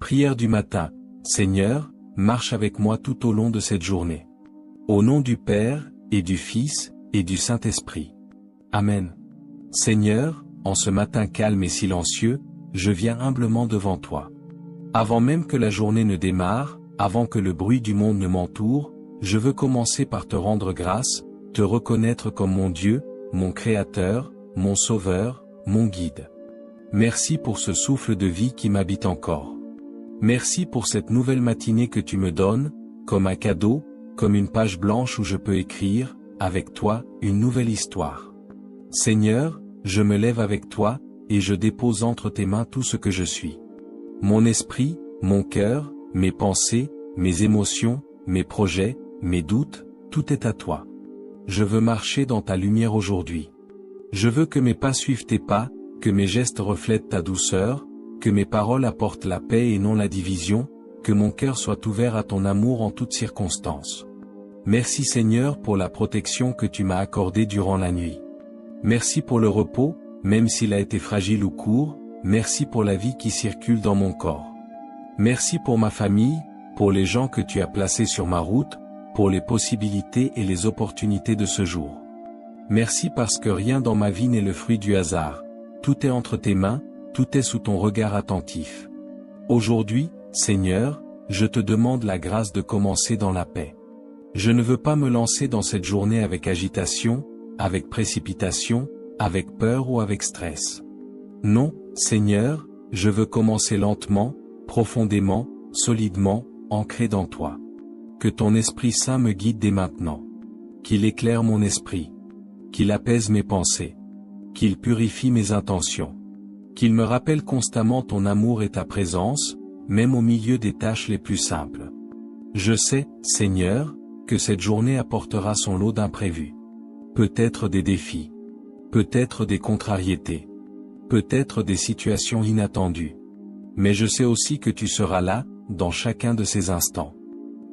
Prière du matin. Seigneur, marche avec moi tout au long de cette journée. Au nom du Père, et du Fils, et du Saint-Esprit. Amen. Seigneur, en ce matin calme et silencieux, je viens humblement devant toi. Avant même que la journée ne démarre, avant que le bruit du monde ne m'entoure, je veux commencer par te rendre grâce, te reconnaître comme mon Dieu, mon Créateur, mon Sauveur, mon Guide. Merci pour ce souffle de vie qui m'habite encore. Merci pour cette nouvelle matinée que tu me donnes, comme un cadeau, comme une page blanche où je peux écrire, avec toi, une nouvelle histoire. Seigneur, je me lève avec toi, et je dépose entre tes mains tout ce que je suis. Mon esprit, mon cœur, mes pensées, mes émotions, mes projets, mes doutes, tout est à toi. Je veux marcher dans ta lumière aujourd'hui. Je veux que mes pas suivent tes pas, que mes gestes reflètent ta douceur, que mes paroles apportent la paix et non la division, que mon cœur soit ouvert à ton amour en toutes circonstances. Merci Seigneur pour la protection que tu m'as accordée durant la nuit. Merci pour le repos, même s'il a été fragile ou court, merci pour la vie qui circule dans mon corps. Merci pour ma famille, pour les gens que tu as placés sur ma route, pour les possibilités et les opportunités de ce jour. Merci parce que rien dans ma vie n'est le fruit du hasard. Tout est entre tes mains, tout est sous ton regard attentif. Aujourd'hui, Seigneur, je te demande la grâce de commencer dans la paix. Je ne veux pas me lancer dans cette journée avec agitation, avec précipitation, avec peur ou avec stress. Non, Seigneur, je veux commencer lentement, profondément, solidement, ancré dans toi. Que ton Esprit Saint me guide dès maintenant. Qu'il éclaire mon esprit. Qu'il apaise mes pensées. Qu'il purifie mes intentions. Qu'il me rappelle constamment ton amour et ta présence, même au milieu des tâches les plus simples. Je sais, Seigneur, que cette journée apportera son lot d'imprévus. Peut-être des défis. Peut-être des contrariétés. Peut-être des situations inattendues. Mais je sais aussi que tu seras là, dans chacun de ces instants.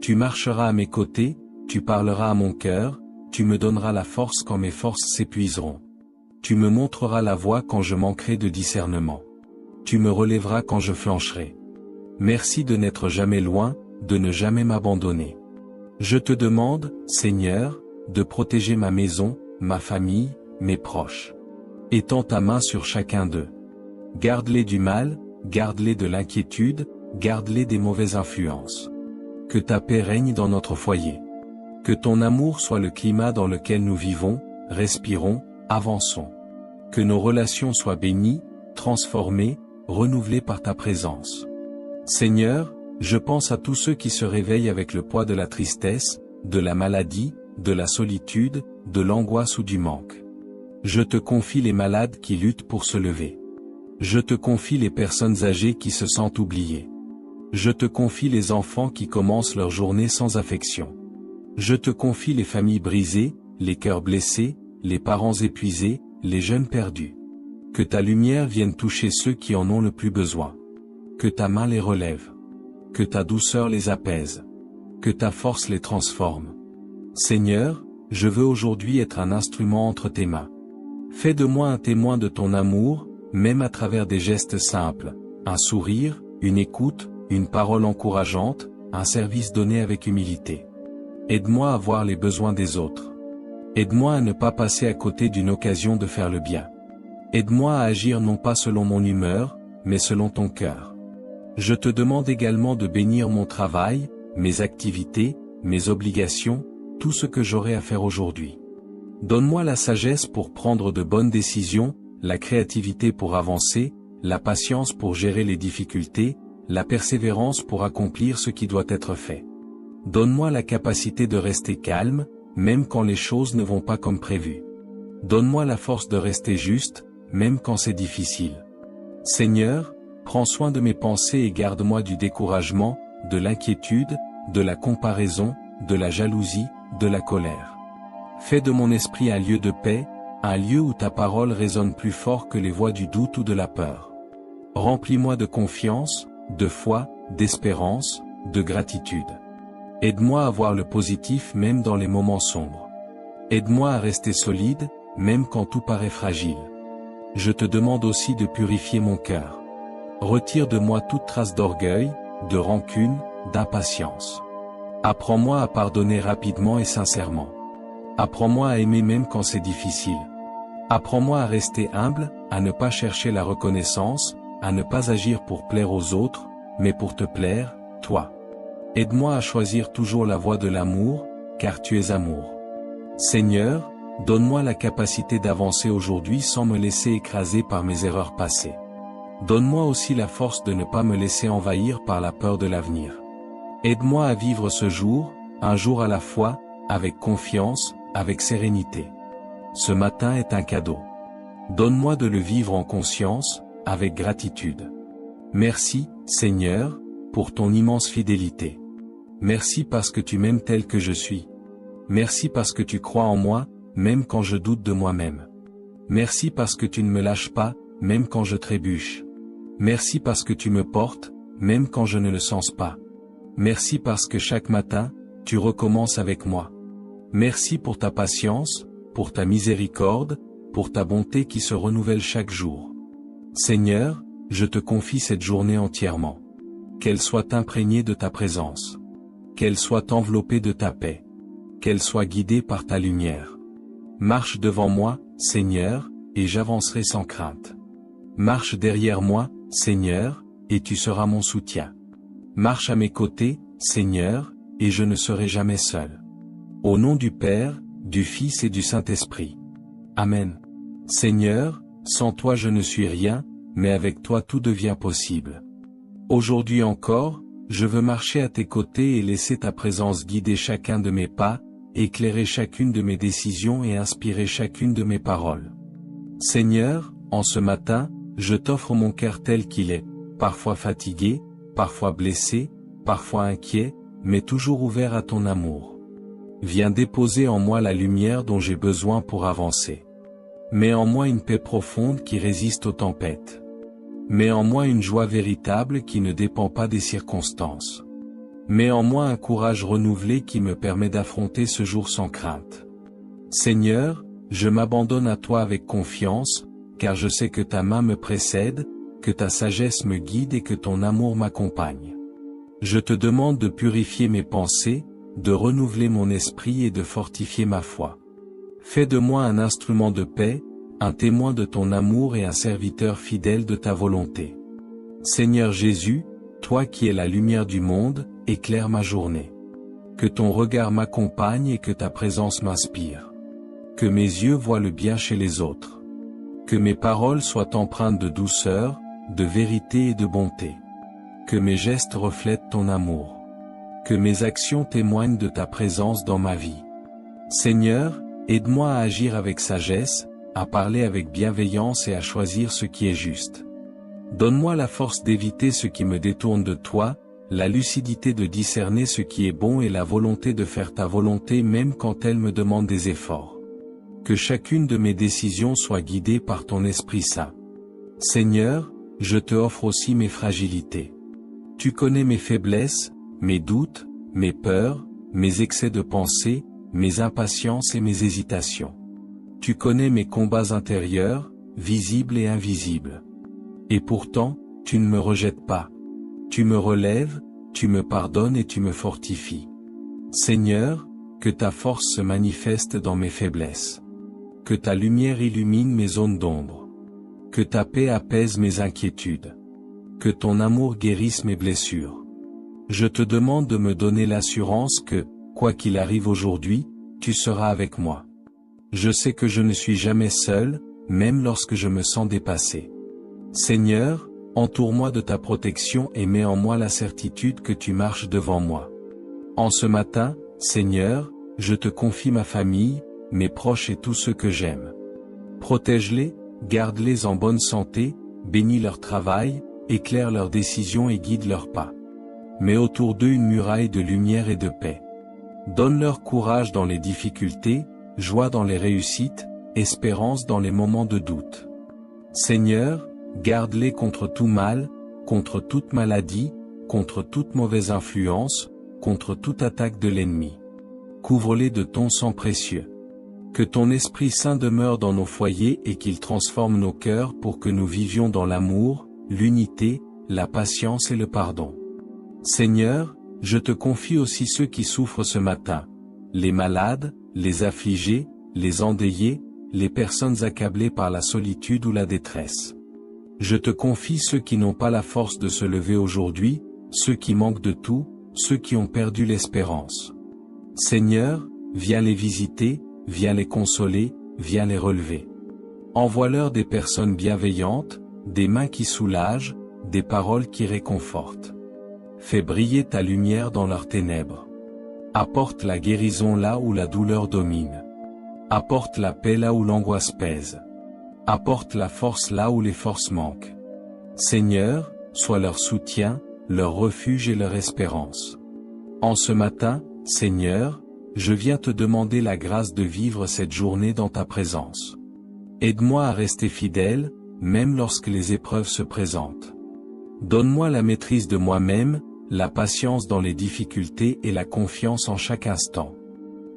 Tu marcheras à mes côtés, tu parleras à mon cœur, tu me donneras la force quand mes forces s'épuiseront. Tu me montreras la voie quand je manquerai de discernement. Tu me relèveras quand je flancherai. Merci de n'être jamais loin, de ne jamais m'abandonner. Je te demande, Seigneur, de protéger ma maison, ma famille, mes proches. Étends ta main sur chacun d'eux. Garde-les du mal, garde-les de l'inquiétude, garde-les des mauvaises influences. Que ta paix règne dans notre foyer. Que ton amour soit le climat dans lequel nous vivons, respirons, avançons. Que nos relations soient bénies, transformées, renouvelées par ta présence. Seigneur, je pense à tous ceux qui se réveillent avec le poids de la tristesse, de la maladie, de la solitude, de l'angoisse ou du manque. Je te confie les malades qui luttent pour se lever. Je te confie les personnes âgées qui se sentent oubliées. Je te confie les enfants qui commencent leur journée sans affection. Je te confie les familles brisées, les cœurs blessés, les parents épuisés, les jeunes perdus. Que ta lumière vienne toucher ceux qui en ont le plus besoin. Que ta main les relève. Que ta douceur les apaise. Que ta force les transforme. Seigneur, je veux aujourd'hui être un instrument entre tes mains. Fais de moi un témoin de ton amour, même à travers des gestes simples, un sourire, une écoute, une parole encourageante, un service donné avec humilité. Aide-moi à voir les besoins des autres. Aide-moi à ne pas passer à côté d'une occasion de faire le bien. Aide-moi à agir non pas selon mon humeur, mais selon ton cœur. Je te demande également de bénir mon travail, mes activités, mes obligations, tout ce que j'aurai à faire aujourd'hui. Donne-moi la sagesse pour prendre de bonnes décisions, la créativité pour avancer, la patience pour gérer les difficultés, la persévérance pour accomplir ce qui doit être fait. Donne-moi la capacité de rester calme, même quand les choses ne vont pas comme prévu. Donne-moi la force de rester juste, même quand c'est difficile. Seigneur, prends soin de mes pensées et garde-moi du découragement, de l'inquiétude, de la comparaison, de la jalousie, de la colère. Fais de mon esprit un lieu de paix, un lieu où ta parole résonne plus fort que les voix du doute ou de la peur. Remplis-moi de confiance, de foi, d'espérance, de gratitude. Aide-moi à voir le positif même dans les moments sombres. Aide-moi à rester solide, même quand tout paraît fragile. Je te demande aussi de purifier mon cœur. Retire de moi toute trace d'orgueil, de rancune, d'impatience. Apprends-moi à pardonner rapidement et sincèrement. Apprends-moi à aimer même quand c'est difficile. Apprends-moi à rester humble, à ne pas chercher la reconnaissance, à ne pas agir pour plaire aux autres, mais pour te plaire, toi. Aide-moi à choisir toujours la voie de l'amour, car tu es amour. Seigneur, donne-moi la capacité d'avancer aujourd'hui sans me laisser écraser par mes erreurs passées. Donne-moi aussi la force de ne pas me laisser envahir par la peur de l'avenir. Aide-moi à vivre ce jour, un jour à la fois, avec confiance, avec sérénité. Ce matin est un cadeau. Donne-moi de le vivre en conscience, avec gratitude. Merci, Seigneur, pour ton immense fidélité. Merci parce que tu m'aimes tel que je suis. Merci parce que tu crois en moi, même quand je doute de moi-même. Merci parce que tu ne me lâches pas, même quand je trébuche. Merci parce que tu me portes, même quand je ne le sens pas. Merci parce que chaque matin, tu recommences avec moi. Merci pour ta patience, pour ta miséricorde, pour ta bonté qui se renouvelle chaque jour. Seigneur, je te confie cette journée entièrement. Qu'elle soit imprégnée de ta présence. Qu'elle soit enveloppée de ta paix. Qu'elle soit guidée par ta lumière. Marche devant moi, Seigneur, et j'avancerai sans crainte. Marche derrière moi, Seigneur, et tu seras mon soutien. Marche à mes côtés, Seigneur, et je ne serai jamais seul. Au nom du Père, du Fils et du Saint-Esprit. Amen. Seigneur, sans toi je ne suis rien, mais avec toi tout devient possible. Aujourd'hui encore, je veux marcher à tes côtés et laisser ta présence guider chacun de mes pas, éclairer chacune de mes décisions et inspirer chacune de mes paroles. Seigneur, en ce matin, je t'offre mon cœur tel qu'il est, parfois fatigué, parfois blessé, parfois inquiet, mais toujours ouvert à ton amour. Viens déposer en moi la lumière dont j'ai besoin pour avancer. Mets en moi une paix profonde qui résiste aux tempêtes. Mets en moi une joie véritable qui ne dépend pas des circonstances. Mets en moi un courage renouvelé qui me permet d'affronter ce jour sans crainte. Seigneur, je m'abandonne à toi avec confiance, car je sais que ta main me précède, que ta sagesse me guide et que ton amour m'accompagne. Je te demande de purifier mes pensées, de renouveler mon esprit et de fortifier ma foi. Fais de moi un instrument de paix, un témoin de ton amour et un serviteur fidèle de ta volonté. Seigneur Jésus, toi qui es la lumière du monde, éclaire ma journée. Que ton regard m'accompagne et que ta présence m'inspire. Que mes yeux voient le bien chez les autres. Que mes paroles soient empreintes de douceur, de vérité et de bonté. Que mes gestes reflètent ton amour. Que mes actions témoignent de ta présence dans ma vie. Seigneur, aide-moi à agir avec sagesse, à parler avec bienveillance et à choisir ce qui est juste. Donne-moi la force d'éviter ce qui me détourne de toi, la lucidité de discerner ce qui est bon et la volonté de faire ta volonté même quand elle me demande des efforts. Que chacune de mes décisions soit guidée par ton Esprit Saint. Seigneur, je te offre aussi mes fragilités. Tu connais mes faiblesses, mes doutes, mes peurs, mes excès de pensée, mes impatiences et mes hésitations. Tu connais mes combats intérieurs, visibles et invisibles. Et pourtant, tu ne me rejettes pas. Tu me relèves, tu me pardonnes et tu me fortifies. Seigneur, que ta force se manifeste dans mes faiblesses. Que ta lumière illumine mes zones d'ombre. Que ta paix apaise mes inquiétudes. Que ton amour guérisse mes blessures. Je te demande de me donner l'assurance que, quoi qu'il arrive aujourd'hui, tu seras avec moi. Je sais que je ne suis jamais seul, même lorsque je me sens dépassé. Seigneur, entoure-moi de ta protection et mets en moi la certitude que tu marches devant moi. En ce matin, Seigneur, je te confie ma famille, mes proches et tous ceux que j'aime. Protège-les, garde-les en bonne santé, bénis leur travail, éclaire leurs décisions et guide leurs pas. Mets autour d'eux une muraille de lumière et de paix. Donne-leur courage dans les difficultés, joie dans les réussites, espérance dans les moments de doute. Seigneur, garde-les contre tout mal, contre toute maladie, contre toute mauvaise influence, contre toute attaque de l'ennemi. Couvre-les de ton sang précieux. Que ton Esprit Saint demeure dans nos foyers et qu'il transforme nos cœurs pour que nous vivions dans l'amour, l'unité, la patience et le pardon. Seigneur, je te confie aussi ceux qui souffrent ce matin, les malades, les affligés, les endeuillés, les personnes accablées par la solitude ou la détresse. Je te confie ceux qui n'ont pas la force de se lever aujourd'hui, ceux qui manquent de tout, ceux qui ont perdu l'espérance. Seigneur, viens les visiter, viens les consoler, viens les relever. Envoie-leur des personnes bienveillantes, des mains qui soulagent, des paroles qui réconfortent. Fais briller ta lumière dans leurs ténèbres. Apporte la guérison là où la douleur domine. Apporte la paix là où l'angoisse pèse. Apporte la force là où les forces manquent. Seigneur, sois leur soutien, leur refuge et leur espérance. En ce matin, Seigneur, je viens te demander la grâce de vivre cette journée dans ta présence. Aide-moi à rester fidèle, même lorsque les épreuves se présentent. Donne-moi la maîtrise de moi-même, la patience dans les difficultés et la confiance en chaque instant.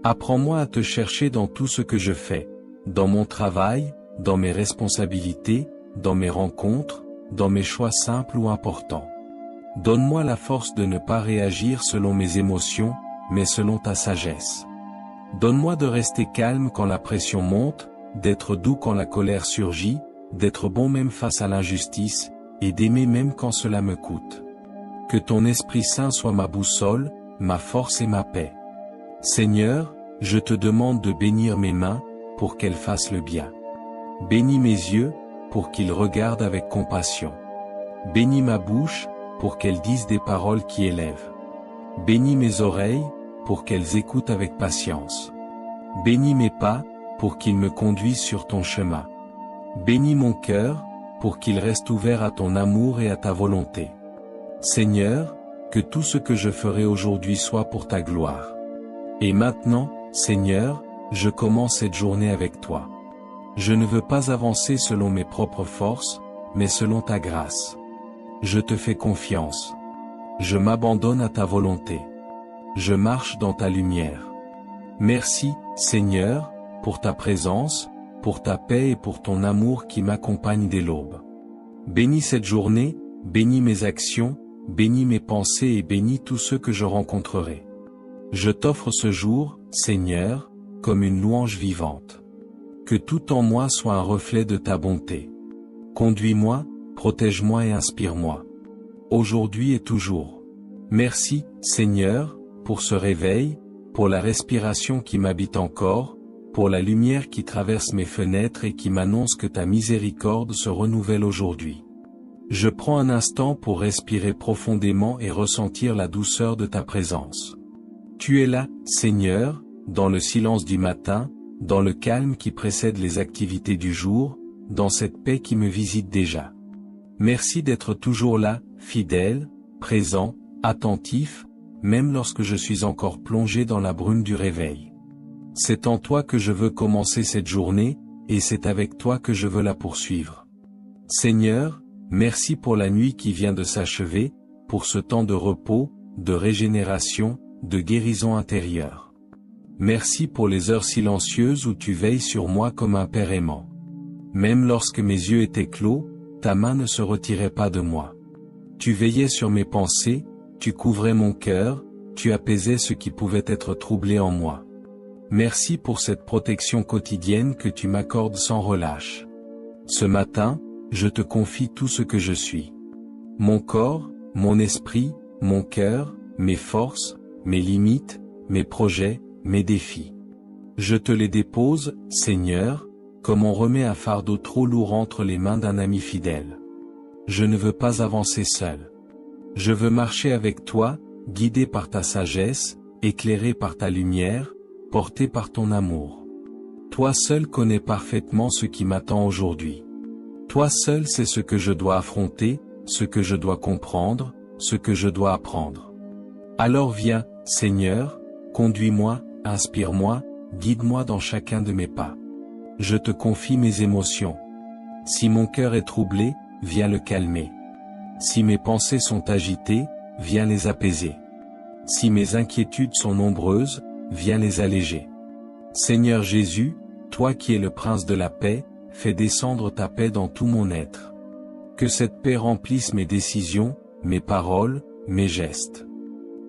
Apprends-moi à te chercher dans tout ce que je fais, dans mon travail, dans mes responsabilités, dans mes rencontres, dans mes choix simples ou importants. Donne-moi la force de ne pas réagir selon mes émotions, mais selon ta sagesse. Donne-moi de rester calme quand la pression monte, d'être doux quand la colère surgit, d'être bon même face à l'injustice, et d'aimer même quand cela me coûte. Que ton Esprit Saint soit ma boussole, ma force et ma paix. Seigneur, je te demande de bénir mes mains, pour qu'elles fassent le bien. Bénis mes yeux, pour qu'ils regardent avec compassion. Bénis ma bouche, pour qu'elle dise des paroles qui élèvent. Bénis mes oreilles, pour qu'elles écoutent avec patience. Bénis mes pas, pour qu'ils me conduisent sur ton chemin. Bénis mon cœur, pour qu'il reste ouvert à ton amour et à ta volonté. Seigneur, que tout ce que je ferai aujourd'hui soit pour ta gloire. Et maintenant, Seigneur, je commence cette journée avec toi. Je ne veux pas avancer selon mes propres forces, mais selon ta grâce. Je te fais confiance. Je m'abandonne à ta volonté. Je marche dans ta lumière. Merci, Seigneur, pour ta présence, pour ta paix et pour ton amour qui m'accompagne dès l'aube. Bénis cette journée, bénis mes actions, bénis mes pensées et bénis tous ceux que je rencontrerai. Je t'offre ce jour, Seigneur, comme une louange vivante. Que tout en moi soit un reflet de ta bonté. Conduis-moi, protège-moi et inspire-moi. Aujourd'hui et toujours. Merci, Seigneur, pour ce réveil, pour la respiration qui m'habite encore, pour la lumière qui traverse mes fenêtres et qui m'annonce que ta miséricorde se renouvelle aujourd'hui. Je prends un instant pour respirer profondément et ressentir la douceur de ta présence. Tu es là, Seigneur, dans le silence du matin, dans le calme qui précède les activités du jour, dans cette paix qui me visite déjà. Merci d'être toujours là, fidèle, présent, attentif, même lorsque je suis encore plongé dans la brume du réveil. C'est en toi que je veux commencer cette journée, et c'est avec toi que je veux la poursuivre. Seigneur, merci pour la nuit qui vient de s'achever, pour ce temps de repos, de régénération, de guérison intérieure. Merci pour les heures silencieuses où tu veilles sur moi comme un père aimant. Même lorsque mes yeux étaient clos, ta main ne se retirait pas de moi. Tu veillais sur mes pensées, tu couvrais mon cœur, tu apaisais ce qui pouvait être troublé en moi. Merci pour cette protection quotidienne que tu m'accordes sans relâche. Ce matin, je te confie tout ce que je suis. Mon corps, mon esprit, mon cœur, mes forces, mes limites, mes projets, mes défis. Je te les dépose, Seigneur, comme on remet un fardeau trop lourd entre les mains d'un ami fidèle. Je ne veux pas avancer seul. Je veux marcher avec toi, guidé par ta sagesse, éclairé par ta lumière, porté par ton amour. Toi seul connais parfaitement ce qui m'attend aujourd'hui. Toi seul sais ce que je dois affronter, ce que je dois comprendre, ce que je dois apprendre. Alors viens, Seigneur, conduis-moi, inspire-moi, guide-moi dans chacun de mes pas. Je te confie mes émotions. Si mon cœur est troublé, viens le calmer. Si mes pensées sont agitées, viens les apaiser. Si mes inquiétudes sont nombreuses, viens les alléger. Seigneur Jésus, toi qui es le prince de la paix, fais descendre ta paix dans tout mon être. Que cette paix remplisse mes décisions, mes paroles, mes gestes.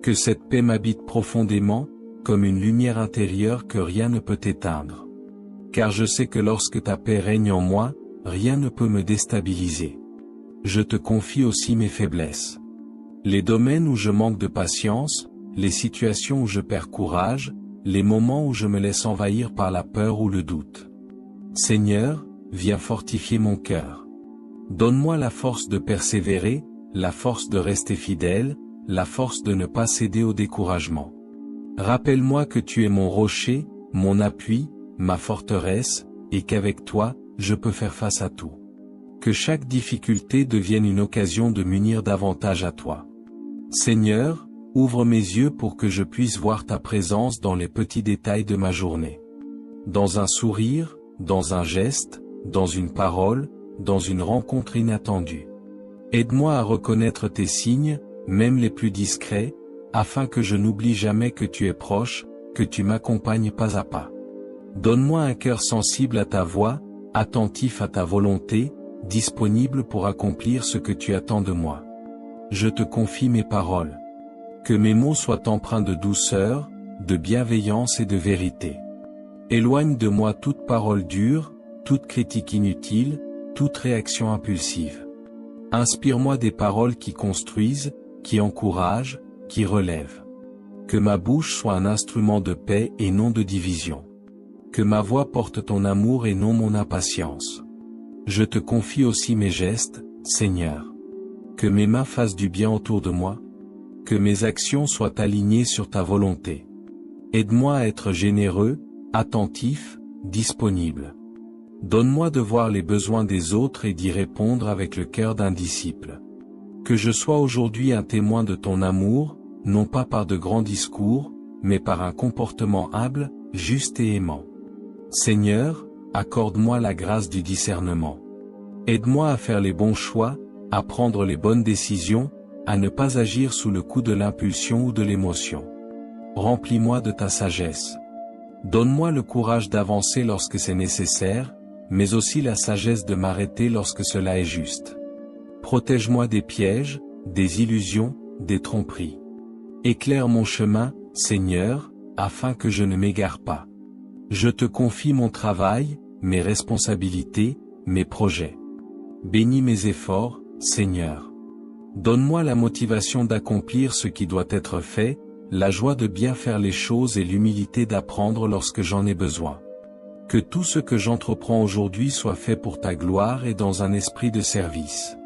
Que cette paix m'habite profondément, comme une lumière intérieure que rien ne peut éteindre. Car je sais que lorsque ta paix règne en moi, rien ne peut me déstabiliser. Je te confie aussi mes faiblesses. Les domaines où je manque de patience, les situations où je perds courage, les moments où je me laisse envahir par la peur ou le doute. Seigneur, viens fortifier mon cœur. Donne-moi la force de persévérer, la force de rester fidèle, la force de ne pas céder au découragement. Rappelle-moi que tu es mon rocher, mon appui, ma forteresse, et qu'avec toi, je peux faire face à tout. Que chaque difficulté devienne une occasion de m'unir davantage à toi. Seigneur, ouvre mes yeux pour que je puisse voir ta présence dans les petits détails de ma journée. Dans un sourire, dans un geste, dans une parole, dans une rencontre inattendue. Aide-moi à reconnaître tes signes, même les plus discrets, afin que je n'oublie jamais que tu es proche, que tu m'accompagnes pas à pas. Donne-moi un cœur sensible à ta voix, attentif à ta volonté, disponible pour accomplir ce que tu attends de moi. Je te confie mes paroles. Que mes mots soient empreints de douceur, de bienveillance et de vérité. Éloigne de moi toute parole dure, toute critique inutile, toute réaction impulsive. Inspire-moi des paroles qui construisent, qui encouragent, qui relèvent. Que ma bouche soit un instrument de paix et non de division. Que ma voix porte ton amour et non mon impatience. Je te confie aussi mes gestes, Seigneur. Que mes mains fassent du bien autour de moi. Que mes actions soient alignées sur ta volonté. Aide-moi à être généreux, attentif, disponible. Donne-moi de voir les besoins des autres et d'y répondre avec le cœur d'un disciple. Que je sois aujourd'hui un témoin de ton amour, non pas par de grands discours, mais par un comportement humble, juste et aimant. Seigneur, accorde-moi la grâce du discernement. Aide-moi à faire les bons choix, à prendre les bonnes décisions, à ne pas agir sous le coup de l'impulsion ou de l'émotion. Remplis-moi de ta sagesse. Donne-moi le courage d'avancer lorsque c'est nécessaire, mais aussi la sagesse de m'arrêter lorsque cela est juste. Protège-moi des pièges, des illusions, des tromperies. Éclaire mon chemin, Seigneur, afin que je ne m'égare pas. Je te confie mon travail, mes responsabilités, mes projets. Bénis mes efforts, Seigneur. Donne-moi la motivation d'accomplir ce qui doit être fait, la joie de bien faire les choses et l'humilité d'apprendre lorsque j'en ai besoin. Que tout ce que j'entreprends aujourd'hui soit fait pour ta gloire et dans un esprit de service.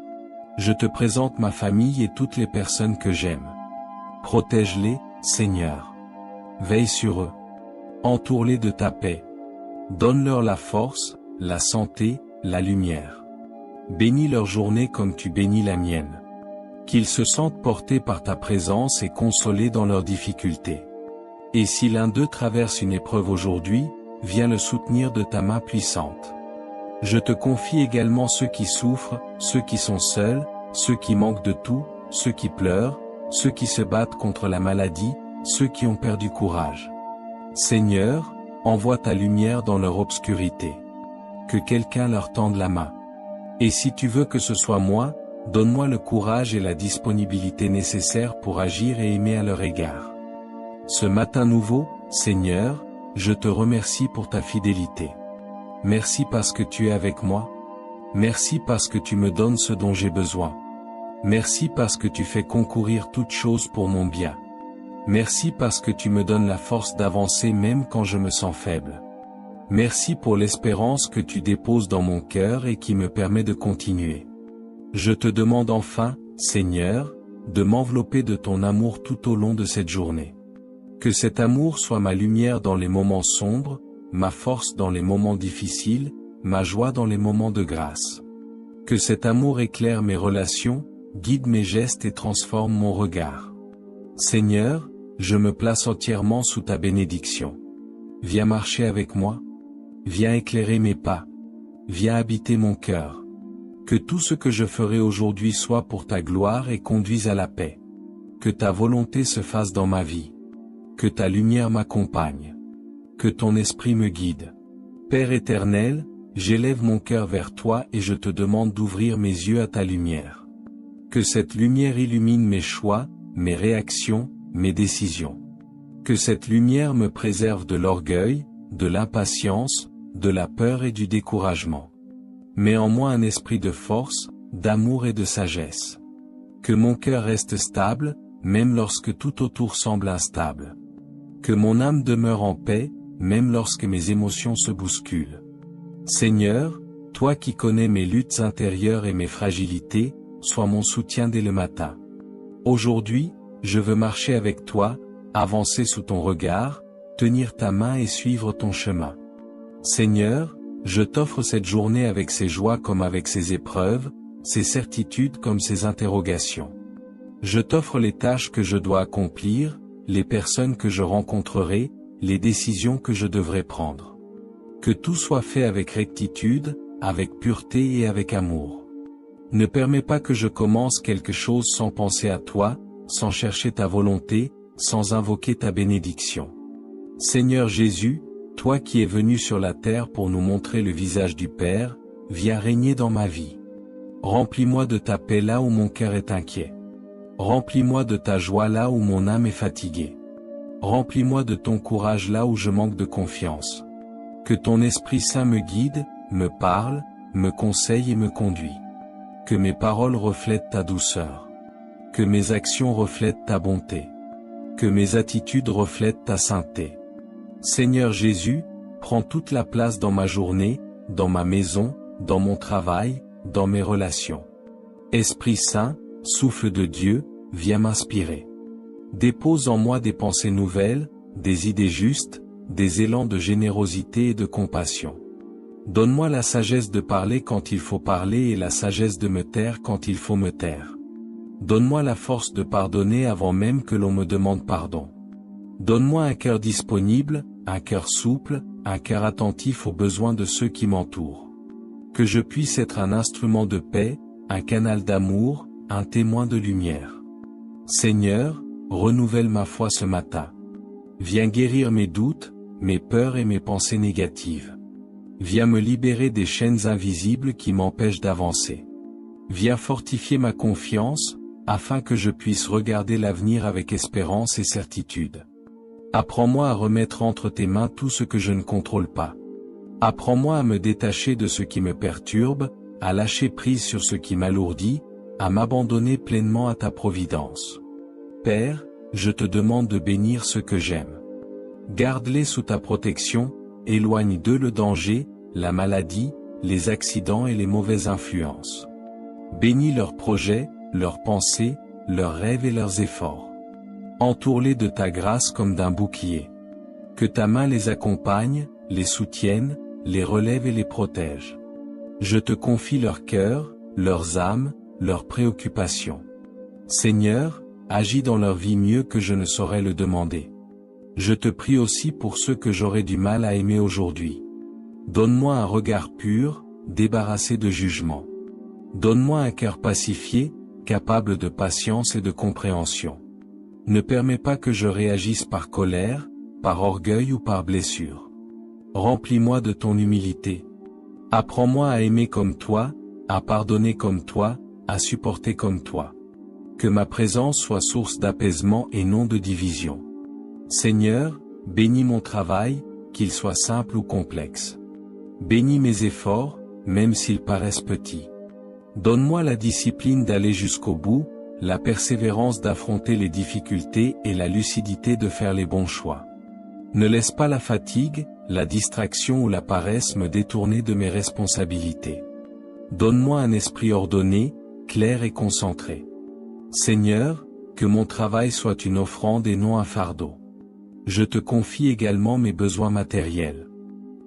Je te présente ma famille et toutes les personnes que j'aime. Protège-les, Seigneur. Veille sur eux. Entoure-les de ta paix. Donne-leur la force, la santé, la lumière. Bénis leur journée comme tu bénis la mienne. Qu'ils se sentent portés par ta présence et consolés dans leurs difficultés. Et si l'un d'eux traverse une épreuve aujourd'hui, viens le soutenir de ta main puissante. Je te confie également ceux qui souffrent, ceux qui sont seuls, ceux qui manquent de tout, ceux qui pleurent, ceux qui se battent contre la maladie, ceux qui ont perdu courage. Seigneur, envoie ta lumière dans leur obscurité. Que quelqu'un leur tende la main. Et si tu veux que ce soit moi, donne-moi le courage et la disponibilité nécessaires pour agir et aimer à leur égard. Ce matin nouveau, Seigneur, je te remercie pour ta fidélité. Merci parce que tu es avec moi. Merci parce que tu me donnes ce dont j'ai besoin. Merci parce que tu fais concourir toutes choses pour mon bien. Merci parce que tu me donnes la force d'avancer même quand je me sens faible. Merci pour l'espérance que tu déposes dans mon cœur et qui me permet de continuer. Je te demande enfin, Seigneur, de m'envelopper de ton amour tout au long de cette journée. Que cet amour soit ma lumière dans les moments sombres, ma force dans les moments difficiles, ma joie dans les moments de grâce. Que cet amour éclaire mes relations, guide mes gestes et transforme mon regard. Seigneur, je me place entièrement sous ta bénédiction. Viens marcher avec moi. Viens éclairer mes pas. Viens habiter mon cœur. Que tout ce que je ferai aujourd'hui soit pour ta gloire et conduise à la paix. Que ta volonté se fasse dans ma vie. Que ta lumière m'accompagne. Que ton esprit me guide. Père éternel, j'élève mon cœur vers toi et je te demande d'ouvrir mes yeux à ta lumière. Que cette lumière illumine mes choix, mes réactions, mes décisions. Que cette lumière me préserve de l'orgueil, de l'impatience, de la peur et du découragement. Mets en moi un esprit de force, d'amour et de sagesse. Que mon cœur reste stable, même lorsque tout autour semble instable. Que mon âme demeure en paix, même lorsque mes émotions se bousculent. Seigneur, toi qui connais mes luttes intérieures et mes fragilités, sois mon soutien dès le matin. Aujourd'hui, je veux marcher avec toi, avancer sous ton regard, tenir ta main et suivre ton chemin. Seigneur, je t'offre cette journée avec ses joies comme avec ses épreuves, ses certitudes comme ses interrogations. Je t'offre les tâches que je dois accomplir, les personnes que je rencontrerai, les décisions que je devrais prendre. Que tout soit fait avec rectitude, avec pureté et avec amour. Ne permets pas que je commence quelque chose sans penser à toi, sans chercher ta volonté, sans invoquer ta bénédiction. Seigneur Jésus, toi qui es venu sur la terre pour nous montrer le visage du Père, viens régner dans ma vie. Remplis-moi de ta paix là où mon cœur est inquiet. Remplis-moi de ta joie là où mon âme est fatiguée. Remplis-moi de ton courage là où je manque de confiance. Que ton Esprit Saint me guide, me parle, me conseille et me conduit. Que mes paroles reflètent ta douceur. Que mes actions reflètent ta bonté. Que mes attitudes reflètent ta sainteté. Seigneur Jésus, prends toute la place dans ma journée, dans ma maison, dans mon travail, dans mes relations. Esprit Saint, souffle de Dieu, viens m'inspirer. Dépose en moi des pensées nouvelles, des idées justes, des élans de générosité et de compassion. Donne-moi la sagesse de parler quand il faut parler et la sagesse de me taire quand il faut me taire. Donne-moi la force de pardonner avant même que l'on me demande pardon. Donne-moi un cœur disponible, un cœur souple, un cœur attentif aux besoins de ceux qui m'entourent. Que je puisse être un instrument de paix, un canal d'amour, un témoin de lumière. Seigneur, renouvelle ma foi ce matin. Viens guérir mes doutes, mes peurs et mes pensées négatives. Viens me libérer des chaînes invisibles qui m'empêchent d'avancer. Viens fortifier ma confiance, afin que je puisse regarder l'avenir avec espérance et certitude. Apprends-moi à remettre entre tes mains tout ce que je ne contrôle pas. Apprends-moi à me détacher de ce qui me perturbe, à lâcher prise sur ce qui m'alourdit, à m'abandonner pleinement à ta providence. Père, je te demande de bénir ceux que j'aime. Garde-les sous ta protection, éloigne d'eux le danger, la maladie, les accidents et les mauvaises influences. Bénis leurs projets, leurs pensées, leurs rêves et leurs efforts. Entoure-les de ta grâce comme d'un bouclier. Que ta main les accompagne, les soutienne, les relève et les protège. Je te confie leur cœur, leurs âmes, leurs préoccupations. Seigneur, agis dans leur vie mieux que je ne saurais le demander. Je te prie aussi pour ceux que j'aurais du mal à aimer aujourd'hui. Donne-moi un regard pur, débarrassé de jugement. Donne-moi un cœur pacifié, capable de patience et de compréhension. Ne permets pas que je réagisse par colère, par orgueil ou par blessure. Remplis-moi de ton humilité. Apprends-moi à aimer comme toi, à pardonner comme toi, à supporter comme toi. Que ma présence soit source d'apaisement et non de division. Seigneur, bénis mon travail, qu'il soit simple ou complexe. Bénis mes efforts, même s'ils paraissent petits. Donne-moi la discipline d'aller jusqu'au bout, la persévérance d'affronter les difficultés et la lucidité de faire les bons choix. Ne laisse pas la fatigue, la distraction ou la paresse me détourner de mes responsabilités. Donne-moi un esprit ordonné, clair et concentré. Seigneur, que mon travail soit une offrande et non un fardeau. Je te confie également mes besoins matériels.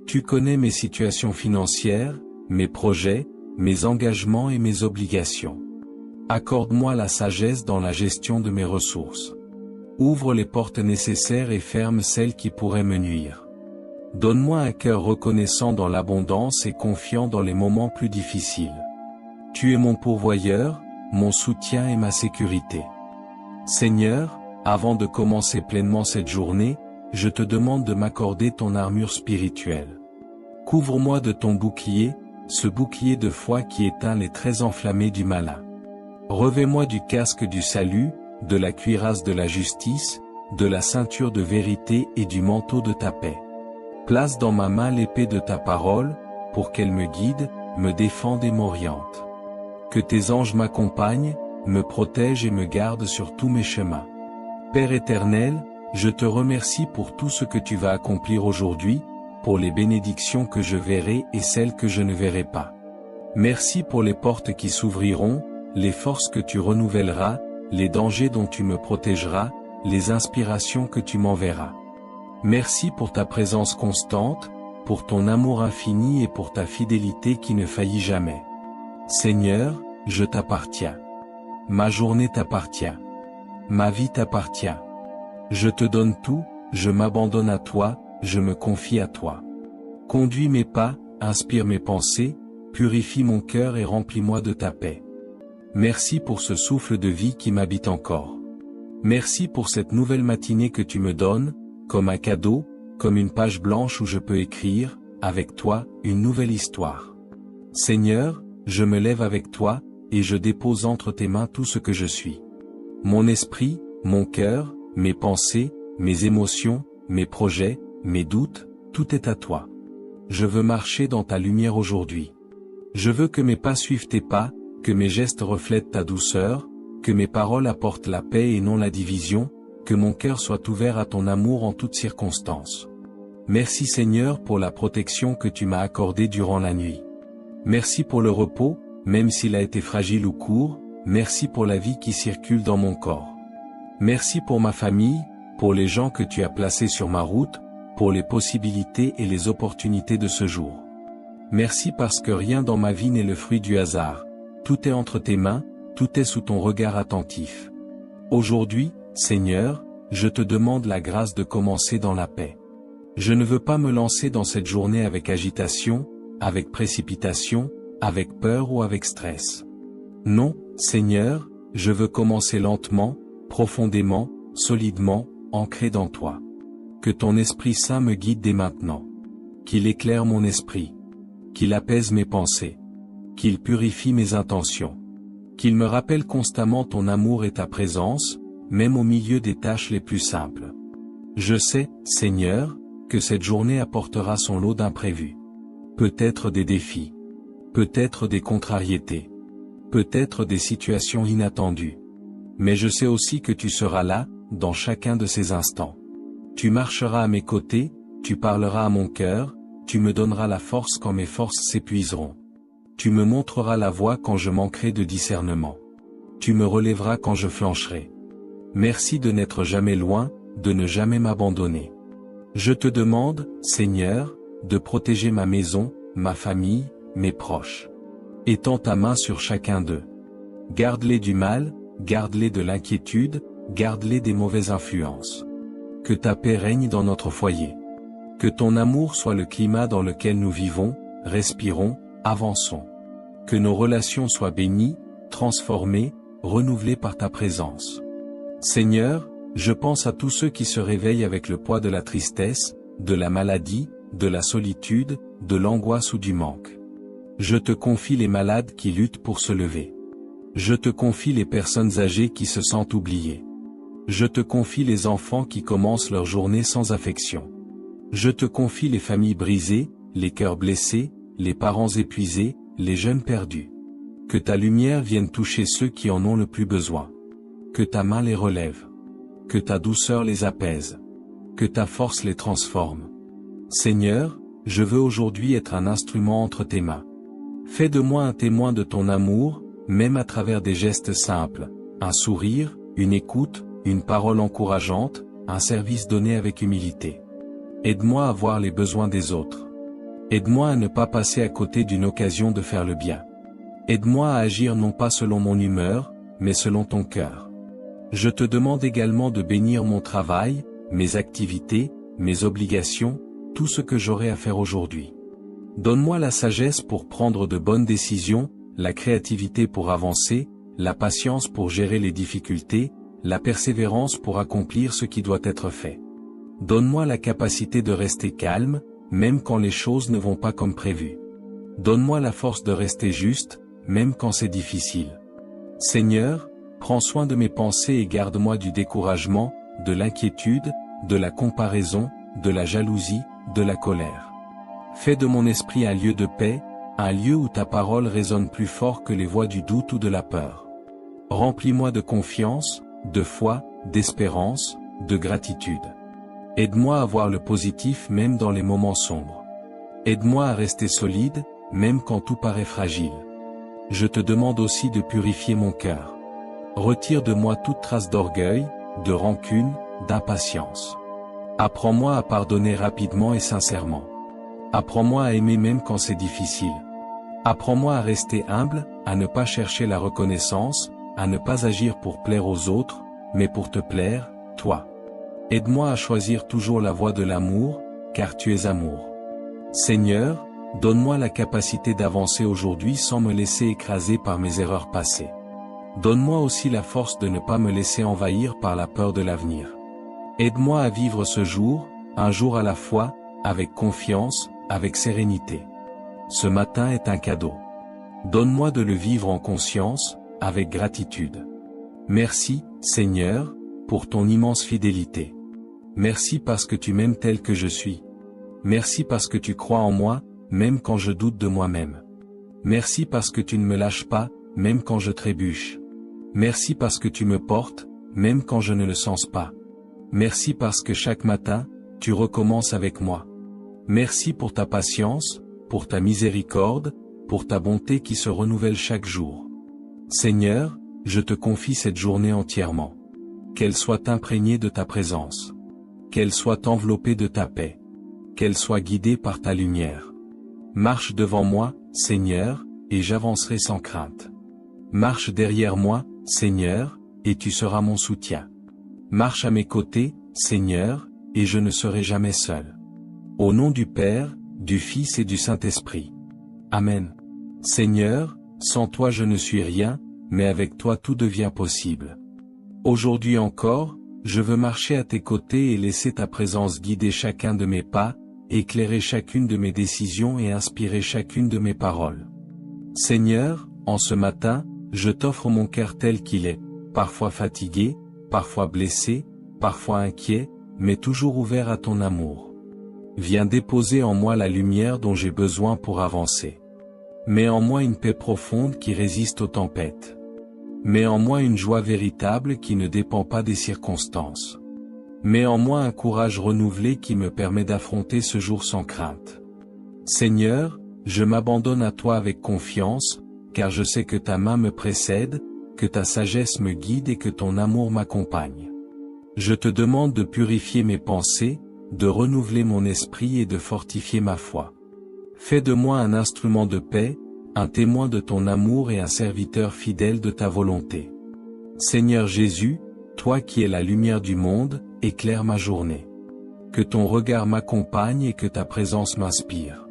Tu connais mes situations financières, mes projets, mes engagements et mes obligations. Accorde-moi la sagesse dans la gestion de mes ressources. Ouvre les portes nécessaires et ferme celles qui pourraient me nuire. Donne-moi un cœur reconnaissant dans l'abondance et confiant dans les moments plus difficiles. Tu es mon pourvoyeur, mon soutien et ma sécurité. Seigneur, avant de commencer pleinement cette journée, je te demande de m'accorder ton armure spirituelle. Couvre-moi de ton bouclier, ce bouclier de foi qui éteint les traits enflammés du malin. Revêt-moi du casque du salut, de la cuirasse de la justice, de la ceinture de vérité et du manteau de ta paix. Place dans ma main l'épée de ta parole, pour qu'elle me guide, me défende et m'oriente. Que tes anges m'accompagnent, me protègent et me gardent sur tous mes chemins. Père éternel, je te remercie pour tout ce que tu vas accomplir aujourd'hui, pour les bénédictions que je verrai et celles que je ne verrai pas. Merci pour les portes qui s'ouvriront, les forces que tu renouvelleras, les dangers dont tu me protégeras, les inspirations que tu m'enverras. Merci pour ta présence constante, pour ton amour infini et pour ta fidélité qui ne faillit jamais. Seigneur, je t'appartiens. Ma journée t'appartient. Ma vie t'appartient. Je te donne tout, je m'abandonne à toi, je me confie à toi. Conduis mes pas, inspire mes pensées, purifie mon cœur et remplis-moi de ta paix. Merci pour ce souffle de vie qui m'habite encore. Merci pour cette nouvelle matinée que tu me donnes, comme un cadeau, comme une page blanche où je peux écrire, avec toi, une nouvelle histoire. Seigneur, je me lève avec toi, et je dépose entre tes mains tout ce que je suis. Mon esprit, mon cœur, mes pensées, mes émotions, mes projets, mes doutes, tout est à toi. Je veux marcher dans ta lumière aujourd'hui. Je veux que mes pas suivent tes pas, que mes gestes reflètent ta douceur, que mes paroles apportent la paix et non la division, que mon cœur soit ouvert à ton amour en toutes circonstances. Merci Seigneur pour la protection que tu m'as accordée durant la nuit. Merci pour le repos, même s'il a été fragile ou court, merci pour la vie qui circule dans mon corps. Merci pour ma famille, pour les gens que tu as placés sur ma route, pour les possibilités et les opportunités de ce jour. Merci parce que rien dans ma vie n'est le fruit du hasard. Tout est entre tes mains, tout est sous ton regard attentif. Aujourd'hui, Seigneur, je te demande la grâce de commencer dans la paix. Je ne veux pas me lancer dans cette journée avec agitation, avec précipitation, avec peur ou avec stress. Non, Seigneur, je veux commencer lentement, profondément, solidement, ancré dans toi. Que ton Esprit Saint me guide dès maintenant. Qu'il éclaire mon esprit. Qu'il apaise mes pensées. Qu'il purifie mes intentions. Qu'il me rappelle constamment ton amour et ta présence, même au milieu des tâches les plus simples. Je sais, Seigneur, que cette journée apportera son lot d'imprévus. Peut-être des défis. Peut-être des contrariétés. Peut-être des situations inattendues. Mais je sais aussi que tu seras là, dans chacun de ces instants. Tu marcheras à mes côtés, tu parleras à mon cœur, tu me donneras la force quand mes forces s'épuiseront. Tu me montreras la voie quand je manquerai de discernement. Tu me relèveras quand je flancherai. Merci de n'être jamais loin, de ne jamais m'abandonner. Je te demande, Seigneur, de protéger ma maison, ma famille, mes proches. Étends ta main sur chacun d'eux. Garde-les du mal, garde-les de l'inquiétude, garde-les des mauvaises influences. Que ta paix règne dans notre foyer. Que ton amour soit le climat dans lequel nous vivons, respirons, avançons. Que nos relations soient bénies, transformées, renouvelées par ta présence. Seigneur, je pense à tous ceux qui se réveillent avec le poids de la tristesse, de la maladie, de la solitude, de l'angoisse ou du manque. Je te confie les malades qui luttent pour se lever. Je te confie les personnes âgées qui se sentent oubliées. Je te confie les enfants qui commencent leur journée sans affection. Je te confie les familles brisées, les cœurs blessés, les parents épuisés, les jeunes perdus. Que ta lumière vienne toucher ceux qui en ont le plus besoin. Que ta main les relève. Que ta douceur les apaise. Que ta force les transforme. Seigneur, je veux aujourd'hui être un instrument entre tes mains. Fais de moi un témoin de ton amour, même à travers des gestes simples, un sourire, une écoute, une parole encourageante, un service donné avec humilité. Aide-moi à voir les besoins des autres. Aide-moi à ne pas passer à côté d'une occasion de faire le bien. Aide-moi à agir non pas selon mon humeur, mais selon ton cœur. Je te demande également de bénir mon travail, mes activités, mes obligations, tout ce que j'aurai à faire aujourd'hui. Donne-moi la sagesse pour prendre de bonnes décisions, la créativité pour avancer, la patience pour gérer les difficultés, la persévérance pour accomplir ce qui doit être fait. Donne-moi la capacité de rester calme, même quand les choses ne vont pas comme prévu. Donne-moi la force de rester juste, même quand c'est difficile. Seigneur, prends soin de mes pensées et garde-moi du découragement, de l'inquiétude, de la comparaison, de la jalousie, de la colère. Fais de mon esprit un lieu de paix, un lieu où ta parole résonne plus fort que les voix du doute ou de la peur. Remplis-moi de confiance, de foi, d'espérance, de gratitude. Aide-moi à voir le positif même dans les moments sombres. Aide-moi à rester solide, même quand tout paraît fragile. Je te demande aussi de purifier mon cœur. Retire de moi toute trace d'orgueil, de rancune, d'impatience. Apprends-moi à pardonner rapidement et sincèrement. Apprends-moi à aimer même quand c'est difficile. Apprends-moi à rester humble, à ne pas chercher la reconnaissance, à ne pas agir pour plaire aux autres, mais pour te plaire, toi. Aide-moi à choisir toujours la voie de l'amour, car tu es amour. Seigneur, donne-moi la capacité d'avancer aujourd'hui sans me laisser écraser par mes erreurs passées. Donne-moi aussi la force de ne pas me laisser envahir par la peur de l'avenir. Aide-moi à vivre ce jour, un jour à la fois, avec confiance, avec sérénité. Ce matin est un cadeau. Donne-moi de le vivre en conscience, avec gratitude. Merci, Seigneur, pour ton immense fidélité. Merci parce que tu m'aimes tel que je suis. Merci parce que tu crois en moi, même quand je doute de moi-même. Merci parce que tu ne me lâches pas, même quand je trébuche. Merci parce que tu me portes, même quand je ne le sens pas. Merci parce que chaque matin, tu recommences avec moi. Merci pour ta patience, pour ta miséricorde, pour ta bonté qui se renouvelle chaque jour. Seigneur, je te confie cette journée entièrement. Qu'elle soit imprégnée de ta présence. Qu'elle soit enveloppée de ta paix. Qu'elle soit guidée par ta lumière. Marche devant moi, Seigneur, et j'avancerai sans crainte. Marche derrière moi, Seigneur, et tu seras mon soutien. Marche à mes côtés, Seigneur, et je ne serai jamais seul. Au nom du Père, du Fils et du Saint-Esprit. Amen. Seigneur, sans toi je ne suis rien, mais avec toi tout devient possible. Aujourd'hui encore, je veux marcher à tes côtés et laisser ta présence guider chacun de mes pas, éclairer chacune de mes décisions et inspirer chacune de mes paroles. Seigneur, en ce matin, je t'offre mon cœur tel qu'il est, parfois fatigué, parfois blessé, parfois inquiet, mais toujours ouvert à ton amour. Viens déposer en moi la lumière dont j'ai besoin pour avancer. Mets en moi une paix profonde qui résiste aux tempêtes. Mets en moi une joie véritable qui ne dépend pas des circonstances. Mets en moi un courage renouvelé qui me permet d'affronter ce jour sans crainte. Seigneur, je m'abandonne à toi avec confiance, car je sais que ta main me précède, que ta sagesse me guide et que ton amour m'accompagne. Je te demande de purifier mes pensées, de renouveler mon esprit et de fortifier ma foi. Fais de moi un instrument de paix, un témoin de ton amour et un serviteur fidèle de ta volonté. Seigneur Jésus, toi qui es la lumière du monde, éclaire ma journée. Que ton regard m'accompagne et que ta présence m'inspire.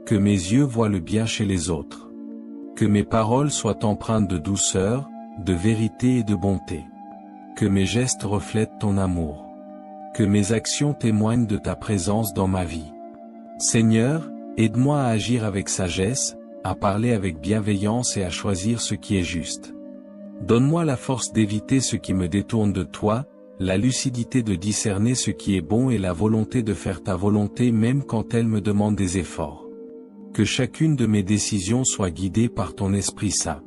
Que mes yeux voient le bien chez les autres. Que mes paroles soient empreintes de douceur, de vérité et de bonté. Que mes gestes reflètent ton amour. Que mes actions témoignent de ta présence dans ma vie. Seigneur, aide-moi à agir avec sagesse, à parler avec bienveillance et à choisir ce qui est juste. Donne-moi la force d'éviter ce qui me détourne de toi, la lucidité de discerner ce qui est bon et la volonté de faire ta volonté même quand elle me demande des efforts. Que chacune de mes décisions soit guidée par ton Esprit Saint.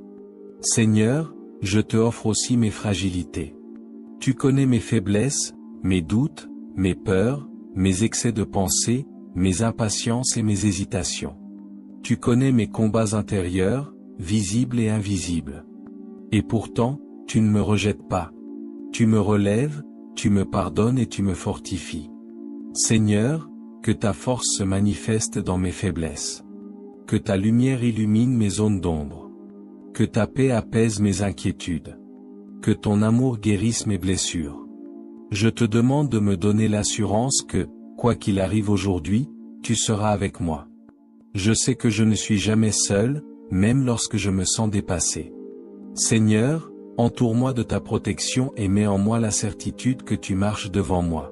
Seigneur, je te offre aussi mes fragilités. Tu connais mes faiblesses, mes doutes, mes peurs, mes excès de pensée, mes impatiences et mes hésitations. Tu connais mes combats intérieurs, visibles et invisibles. Et pourtant, tu ne me rejettes pas. Tu me relèves, tu me pardonnes et tu me fortifies. Seigneur, que ta force se manifeste dans mes faiblesses. Que ta lumière illumine mes zones d'ombre. Que ta paix apaise mes inquiétudes. Que ton amour guérisse mes blessures. Je te demande de me donner l'assurance que, quoi qu'il arrive aujourd'hui, tu seras avec moi. Je sais que je ne suis jamais seul, même lorsque je me sens dépassé. Seigneur, entoure-moi de ta protection et mets en moi la certitude que tu marches devant moi.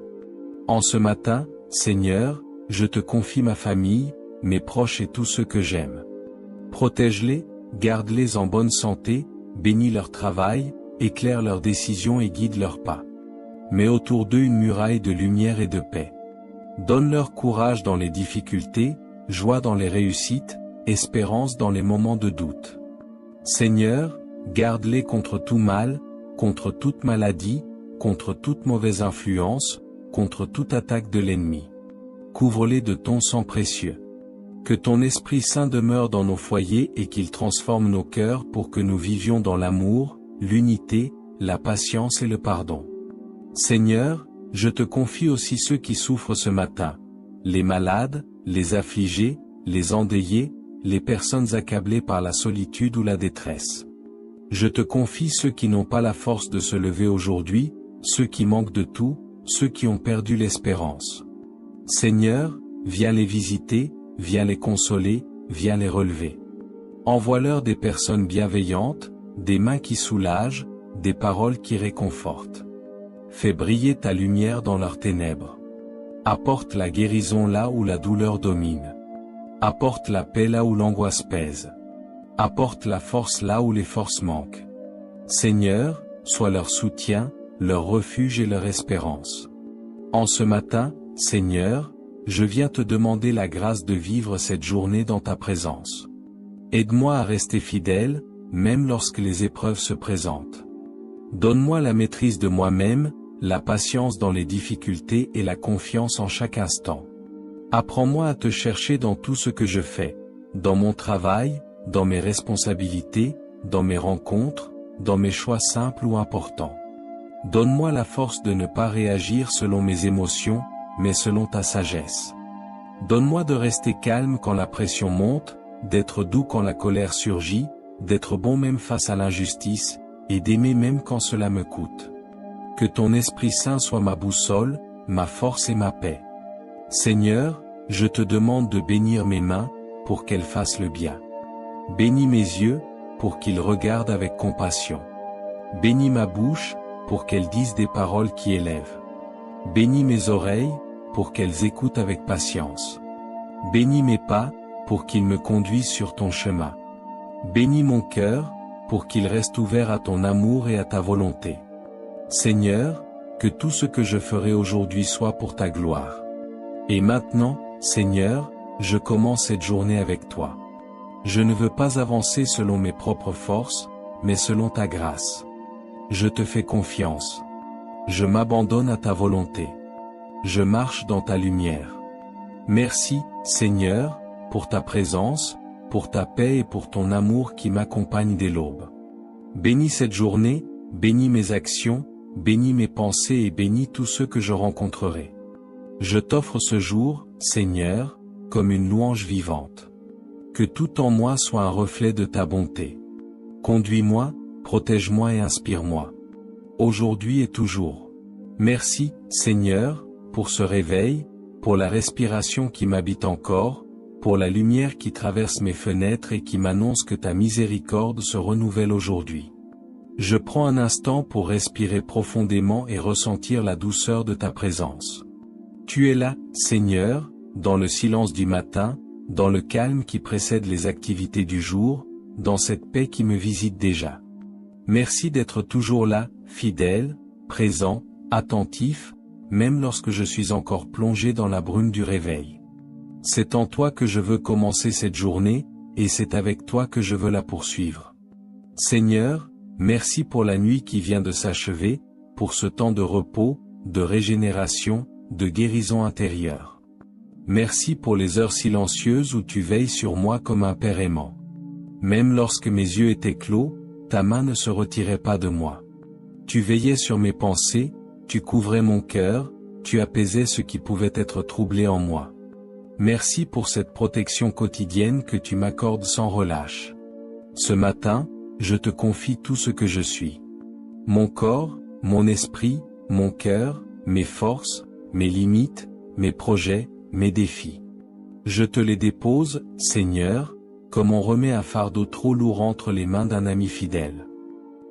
En ce matin, Seigneur, je te confie ma famille, mes proches et tous ceux que j'aime. Protège-les, garde-les en bonne santé, bénis leur travail, éclaire leurs décisions et guide leurs pas. Mets autour d'eux une muraille de lumière et de paix. Donne-leur courage dans les difficultés, joie dans les réussites, espérance dans les moments de doute. Seigneur, garde-les contre tout mal, contre toute maladie, contre toute mauvaise influence, contre toute attaque de l'ennemi. Couvre-les de ton sang précieux. Que ton Esprit Saint demeure dans nos foyers et qu'il transforme nos cœurs pour que nous vivions dans l'amour, l'unité, la patience et le pardon. Seigneur, je te confie aussi ceux qui souffrent ce matin, les malades, les affligés, les endeuillés, les personnes accablées par la solitude ou la détresse. Je te confie ceux qui n'ont pas la force de se lever aujourd'hui, ceux qui manquent de tout, ceux qui ont perdu l'espérance. Seigneur, viens les visiter, viens les consoler, viens les relever. Envoie-leur des personnes bienveillantes, des mains qui soulagent, des paroles qui réconfortent. Fais briller ta lumière dans leurs ténèbres. Apporte la guérison là où la douleur domine. Apporte la paix là où l'angoisse pèse. Apporte la force là où les forces manquent. Seigneur, sois leur soutien, leur refuge et leur espérance. En ce matin, Seigneur, je viens te demander la grâce de vivre cette journée dans ta présence. Aide-moi à rester fidèle, même lorsque les épreuves se présentent. Donne-moi la maîtrise de moi-même, la patience dans les difficultés et la confiance en chaque instant. Apprends-moi à te chercher dans tout ce que je fais, dans mon travail, dans mes responsabilités, dans mes rencontres, dans mes choix simples ou importants. Donne-moi la force de ne pas réagir selon mes émotions, mais selon ta sagesse. Donne-moi de rester calme quand la pression monte, d'être doux quand la colère surgit, d'être bon même face à l'injustice, et d'aimer même quand cela me coûte. Que ton Esprit Saint soit ma boussole, ma force et ma paix. Seigneur, je te demande de bénir mes mains, pour qu'elles fassent le bien. Bénis mes yeux, pour qu'ils regardent avec compassion. Bénis ma bouche, pour qu'elle dise des paroles qui élèvent. Bénis mes oreilles, pour qu'elles écoutent avec patience. Bénis mes pas, pour qu'ils me conduisent sur ton chemin. Bénis mon cœur, pour qu'il reste ouvert à ton amour et à ta volonté. Seigneur, que tout ce que je ferai aujourd'hui soit pour ta gloire. Et maintenant, Seigneur, je commence cette journée avec toi. Je ne veux pas avancer selon mes propres forces, mais selon ta grâce. Je te fais confiance. Je m'abandonne à ta volonté. Je marche dans ta lumière. Merci, Seigneur, pour ta présence, pour ta paix et pour ton amour qui m'accompagne dès l'aube. Bénis cette journée, bénis mes actions, bénis mes pensées et bénis tous ceux que je rencontrerai. Je t'offre ce jour, Seigneur, comme une louange vivante. Que tout en moi soit un reflet de ta bonté. Conduis-moi, protège-moi et inspire-moi. Aujourd'hui et toujours. Merci, Seigneur, pour ce réveil, pour la respiration qui m'habite encore, pour la lumière qui traverse mes fenêtres et qui m'annonce que ta miséricorde se renouvelle aujourd'hui. Je prends un instant pour respirer profondément et ressentir la douceur de ta présence. Tu es là, Seigneur, dans le silence du matin, dans le calme qui précède les activités du jour, dans cette paix qui me visite déjà. Merci d'être toujours là, fidèle, présent, attentif, même lorsque je suis encore plongé dans la brume du réveil. C'est en toi que je veux commencer cette journée, et c'est avec toi que je veux la poursuivre. Seigneur, merci pour la nuit qui vient de s'achever, pour ce temps de repos, de régénération, de guérison intérieure. Merci pour les heures silencieuses où tu veilles sur moi comme un père aimant. Même lorsque mes yeux étaient clos, ta main ne se retirait pas de moi. Tu veillais sur mes pensées, tu couvrais mon cœur, tu apaisais ce qui pouvait être troublé en moi. Merci pour cette protection quotidienne que tu m'accordes sans relâche. Ce matin, je te confie tout ce que je suis. Mon corps, mon esprit, mon cœur, mes forces, mes limites, mes projets, mes défis. Je te les dépose, Seigneur, comme on remet un fardeau trop lourd entre les mains d'un ami fidèle.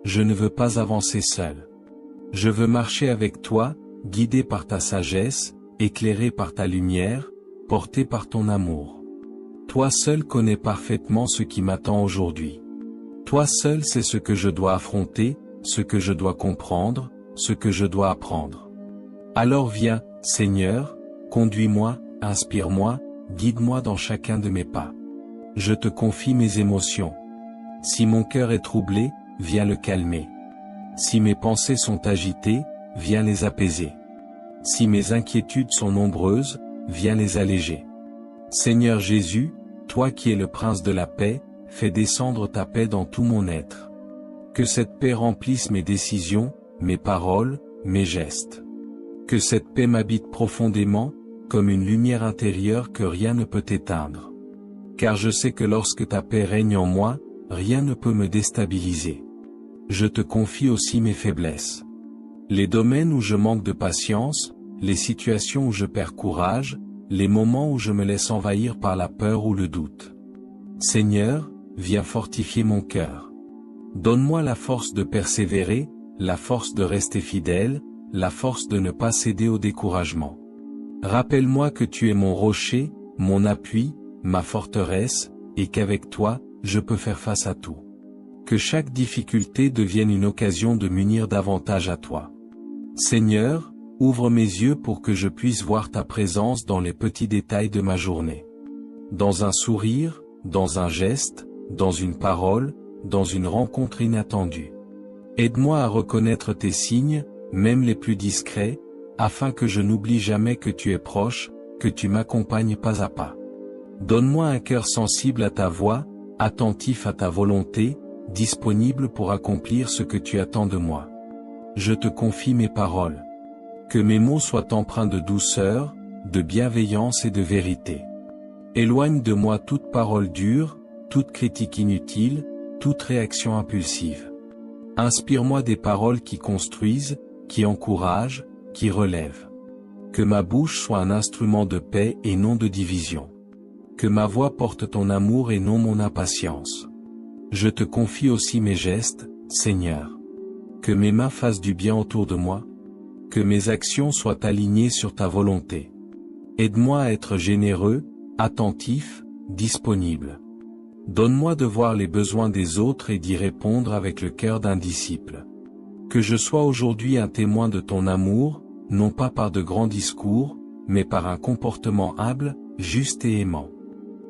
Je ne veux pas avancer seul. Je veux marcher avec toi, guidé par ta sagesse, éclairé par ta lumière, porté par ton amour. Toi seul connais parfaitement ce qui m'attend aujourd'hui. Toi seul sais ce que je dois affronter, ce que je dois comprendre, ce que je dois apprendre. Alors viens, Seigneur, conduis-moi, inspire-moi, guide-moi dans chacun de mes pas. Je te confie mes émotions. Si mon cœur est troublé, viens le calmer. Si mes pensées sont agitées, viens les apaiser. Si mes inquiétudes sont nombreuses, viens les alléger. Seigneur Jésus, toi qui es le Prince de la paix, fais descendre ta paix dans tout mon être. Que cette paix remplisse mes décisions, mes paroles, mes gestes. Que cette paix m'habite profondément, comme une lumière intérieure que rien ne peut éteindre. Car je sais que lorsque ta paix règne en moi, rien ne peut me déstabiliser. Je te confie aussi mes faiblesses. Les domaines où je manque de patience, les situations où je perds courage, les moments où je me laisse envahir par la peur ou le doute. Seigneur, viens fortifier mon cœur. Donne-moi la force de persévérer, la force de rester fidèle, la force de ne pas céder au découragement. Rappelle-moi que tu es mon rocher, mon appui, ma forteresse, et qu'avec toi, je peux faire face à tout. Que chaque difficulté devienne une occasion de m'unir davantage à toi. Seigneur, ouvre mes yeux pour que je puisse voir ta présence dans les petits détails de ma journée. Dans un sourire, dans un geste, dans une parole, dans une rencontre inattendue. Aide-moi à reconnaître tes signes, même les plus discrets, afin que je n'oublie jamais que tu es proche, que tu m'accompagnes pas à pas. Donne-moi un cœur sensible à ta voix, attentif à ta volonté, disponible pour accomplir ce que tu attends de moi. Je te confie mes paroles. Que mes mots soient empreints de douceur, de bienveillance et de vérité. Éloigne de moi toute parole dure, toute critique inutile, toute réaction impulsive. Inspire-moi des paroles qui construisent, qui encouragent, qui relèvent. Que ma bouche soit un instrument de paix et non de division. Que ma voix porte ton amour et non mon impatience. Je te confie aussi mes gestes, Seigneur. Que mes mains fassent du bien autour de moi. Que mes actions soient alignées sur ta volonté. Aide-moi à être généreux, attentif, disponible. Donne-moi de voir les besoins des autres et d'y répondre avec le cœur d'un disciple. Que je sois aujourd'hui un témoin de ton amour, non pas par de grands discours, mais par un comportement humble, juste et aimant.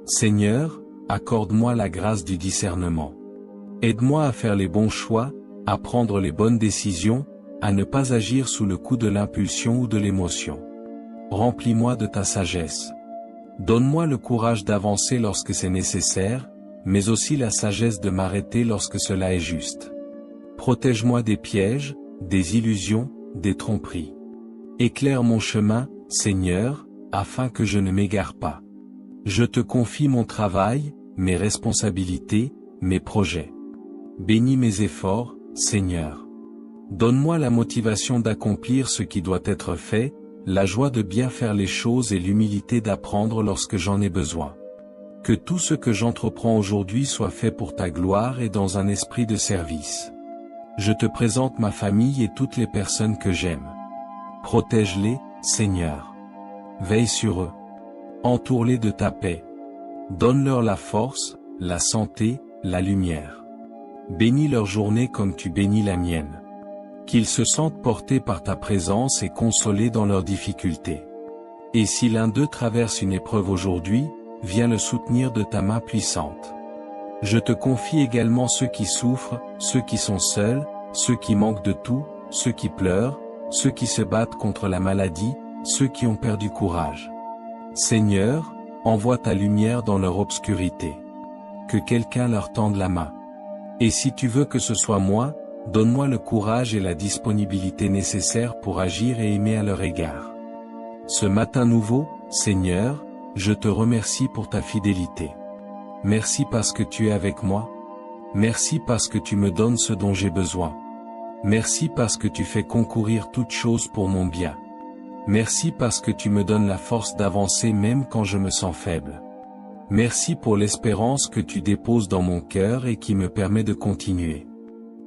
Seigneur, accorde-moi la grâce du discernement. Aide-moi à faire les bons choix, à prendre les bonnes décisions, à ne pas agir sous le coup de l'impulsion ou de l'émotion. Remplis-moi de ta sagesse. Donne-moi le courage d'avancer lorsque c'est nécessaire, mais aussi la sagesse de m'arrêter lorsque cela est juste. Protège-moi des pièges, des illusions, des tromperies. Éclaire mon chemin, Seigneur, afin que je ne m'égare pas. Je te confie mon travail, mes responsabilités, mes projets. Bénis mes efforts, Seigneur. Donne-moi la motivation d'accomplir ce qui doit être fait, la joie de bien faire les choses et l'humilité d'apprendre lorsque j'en ai besoin. Que tout ce que j'entreprends aujourd'hui soit fait pour ta gloire et dans un esprit de service. Je te présente ma famille et toutes les personnes que j'aime. Protège-les, Seigneur. Veille sur eux. Entoure-les de ta paix. Donne-leur la force, la santé, la lumière. Bénis leur journée comme tu bénis la mienne. Qu'ils se sentent portés par ta présence et consolés dans leurs difficultés. Et si l'un d'eux traverse une épreuve aujourd'hui, viens le soutenir de ta main puissante. Je te confie également ceux qui souffrent, ceux qui sont seuls, ceux qui manquent de tout, ceux qui pleurent, ceux qui se battent contre la maladie, ceux qui ont perdu courage. Seigneur, envoie ta lumière dans leur obscurité. Que quelqu'un leur tende la main. Et si tu veux que ce soit moi, donne-moi le courage et la disponibilité nécessaires pour agir et aimer à leur égard. Ce matin nouveau, Seigneur, je te remercie pour ta fidélité. Merci parce que tu es avec moi. Merci parce que tu me donnes ce dont j'ai besoin. Merci parce que tu fais concourir toutes choses pour mon bien. Merci parce que tu me donnes la force d'avancer même quand je me sens faible. Merci pour l'espérance que tu déposes dans mon cœur et qui me permet de continuer.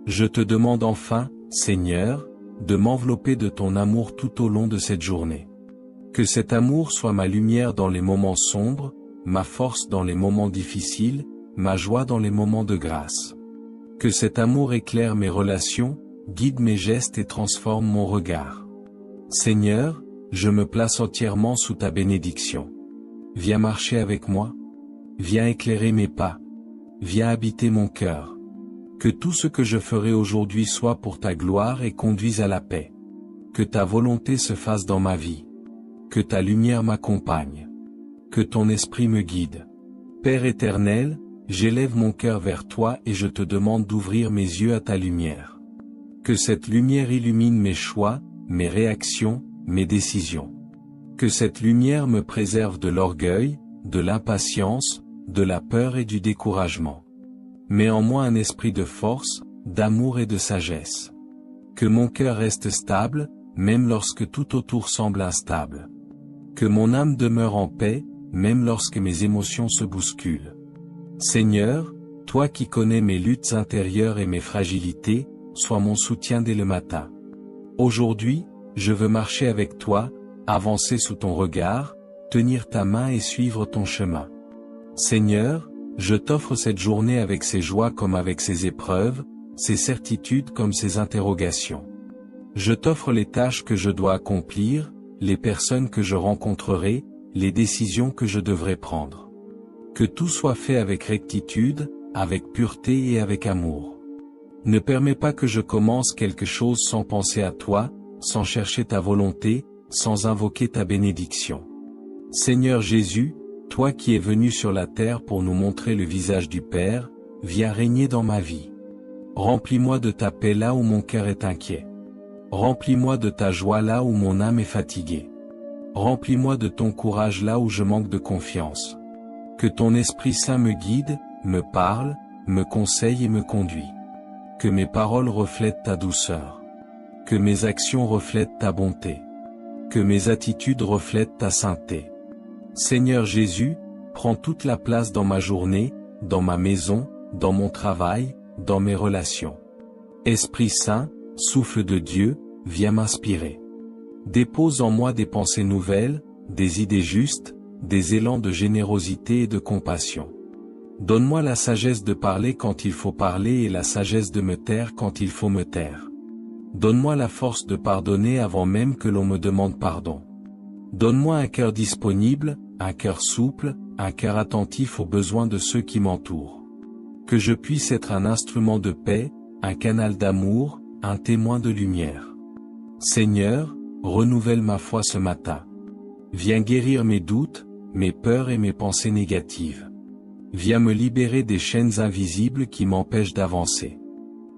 Je te demande enfin, Seigneur, de m'envelopper de ton amour tout au long de cette journée. Que cet amour soit ma lumière dans les moments sombres, ma force dans les moments difficiles, ma joie dans les moments de grâce. Que cet amour éclaire mes relations, guide mes gestes et transforme mon regard. Seigneur, je me place entièrement sous ta bénédiction. Viens marcher avec moi. Viens éclairer mes pas. Viens habiter mon cœur. Que tout ce que je ferai aujourd'hui soit pour ta gloire et conduise à la paix. Que ta volonté se fasse dans ma vie. Que ta lumière m'accompagne. Que ton esprit me guide. Père éternel, j'élève mon cœur vers toi et je te demande d'ouvrir mes yeux à ta lumière. Que cette lumière illumine mes choix, mes réactions, mes décisions. Que cette lumière me préserve de l'orgueil, de l'impatience, de la peur et du découragement. Mets en moi un esprit de force, d'amour et de sagesse. Que mon cœur reste stable, même lorsque tout autour semble instable. Que mon âme demeure en paix, même lorsque mes émotions se bousculent. Seigneur, toi qui connais mes luttes intérieures et mes fragilités, sois mon soutien dès le matin. Aujourd'hui, je veux marcher avec toi, avancer sous ton regard, tenir ta main et suivre ton chemin. Seigneur, je t'offre cette journée avec ses joies comme avec ses épreuves, ses certitudes comme ses interrogations. Je t'offre les tâches que je dois accomplir, les personnes que je rencontrerai, les décisions que je devrais prendre. Que tout soit fait avec rectitude, avec pureté et avec amour. Ne permets pas que je commence quelque chose sans penser à toi, sans chercher ta volonté, sans invoquer ta bénédiction. Seigneur Jésus, toi qui es venu sur la terre pour nous montrer le visage du Père, viens régner dans ma vie. Remplis-moi de ta paix là où mon cœur est inquiet. Remplis-moi de ta joie là où mon âme est fatiguée. Remplis-moi de ton courage là où je manque de confiance. Que ton Esprit Saint me guide, me parle, me conseille et me conduit. Que mes paroles reflètent ta douceur. Que mes actions reflètent ta bonté. Que mes attitudes reflètent ta sainteté. Seigneur Jésus, prends toute la place dans ma journée, dans ma maison, dans mon travail, dans mes relations. Esprit Saint, souffle de Dieu, viens m'inspirer. Dépose en moi des pensées nouvelles, des idées justes, des élans de générosité et de compassion. Donne-moi la sagesse de parler quand il faut parler et la sagesse de me taire quand il faut me taire. Donne-moi la force de pardonner avant même que l'on me demande pardon. Donne-moi un cœur disponible, un cœur souple, un cœur attentif aux besoins de ceux qui m'entourent. Que je puisse être un instrument de paix, un canal d'amour, un témoin de lumière. Seigneur, renouvelle ma foi ce matin. Viens guérir mes doutes, mes peurs et mes pensées négatives. Viens me libérer des chaînes invisibles qui m'empêchent d'avancer.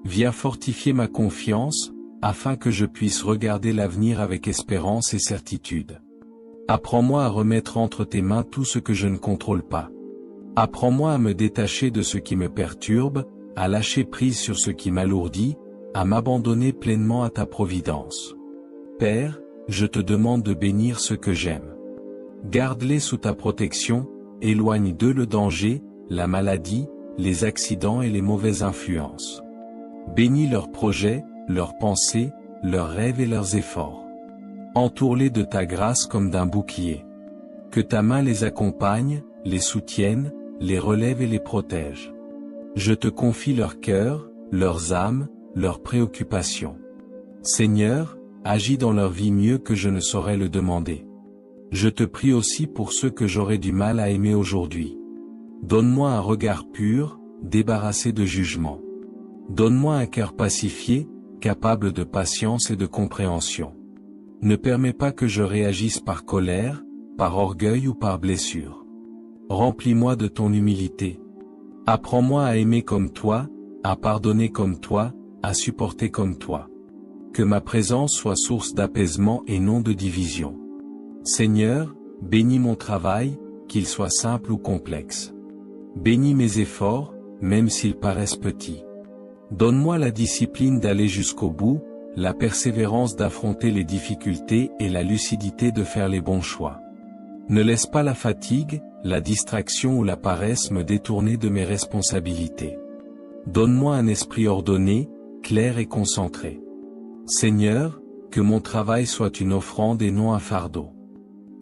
Viens fortifier ma confiance, afin que je puisse regarder l'avenir avec espérance et certitude. Apprends-moi à remettre entre tes mains tout ce que je ne contrôle pas. Apprends-moi à me détacher de ce qui me perturbe, à lâcher prise sur ce qui m'alourdit, à m'abandonner pleinement à ta providence. Père, je te demande de bénir ceux que j'aime. Garde-les sous ta protection, éloigne d'eux le danger, la maladie, les accidents et les mauvaises influences. Bénis leurs projets, leurs pensées, leurs rêves et leurs efforts. Entoure-les de ta grâce comme d'un bouclier. Que ta main les accompagne, les soutienne, les relève et les protège. Je te confie leur cœur, leurs âmes, leurs préoccupations. Seigneur, agis dans leur vie mieux que je ne saurais le demander. Je te prie aussi pour ceux que j'aurais du mal à aimer aujourd'hui. Donne-moi un regard pur, débarrassé de jugement. Donne-moi un cœur pacifié, capable de patience et de compréhension. Ne permets pas que je réagisse par colère, par orgueil ou par blessure. Remplis-moi de ton humilité. Apprends-moi à aimer comme toi, à pardonner comme toi, à supporter comme toi. Que ma présence soit source d'apaisement et non de division. Seigneur, bénis mon travail, qu'il soit simple ou complexe. Bénis mes efforts, même s'ils paraissent petits. Donne-moi la discipline d'aller jusqu'au bout, la persévérance d'affronter les difficultés et la lucidité de faire les bons choix. Ne laisse pas la fatigue, la distraction ou la paresse me détourner de mes responsabilités. Donne-moi un esprit ordonné, clair et concentré. Seigneur, que mon travail soit une offrande et non un fardeau.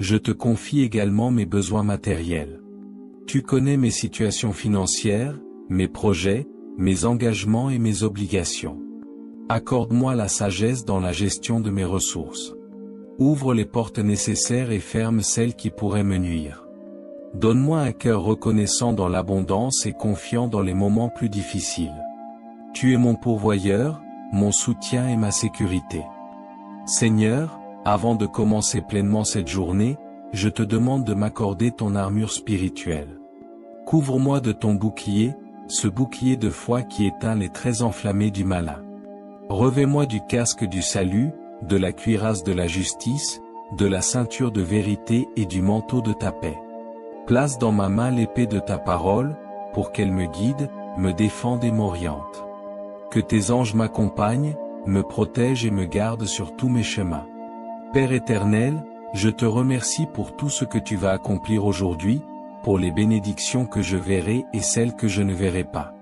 Je te confie également mes besoins matériels. Tu connais mes situations financières, mes projets, mes engagements et mes obligations. Accorde-moi la sagesse dans la gestion de mes ressources. Ouvre les portes nécessaires et ferme celles qui pourraient me nuire. Donne-moi un cœur reconnaissant dans l'abondance et confiant dans les moments plus difficiles. Tu es mon pourvoyeur, mon soutien et ma sécurité. Seigneur, avant de commencer pleinement cette journée, je te demande de m'accorder ton armure spirituelle. Couvre-moi de ton bouclier, ce bouclier de foi qui éteint les traits enflammés du malin. Revêt-moi du casque du salut, de la cuirasse de la justice, de la ceinture de vérité et du manteau de ta paix. Place dans ma main l'épée de ta parole, pour qu'elle me guide, me défende et m'oriente. Que tes anges m'accompagnent, me protègent et me gardent sur tous mes chemins. Père éternel, je te remercie pour tout ce que tu vas accomplir aujourd'hui, pour les bénédictions que je verrai et celles que je ne verrai pas.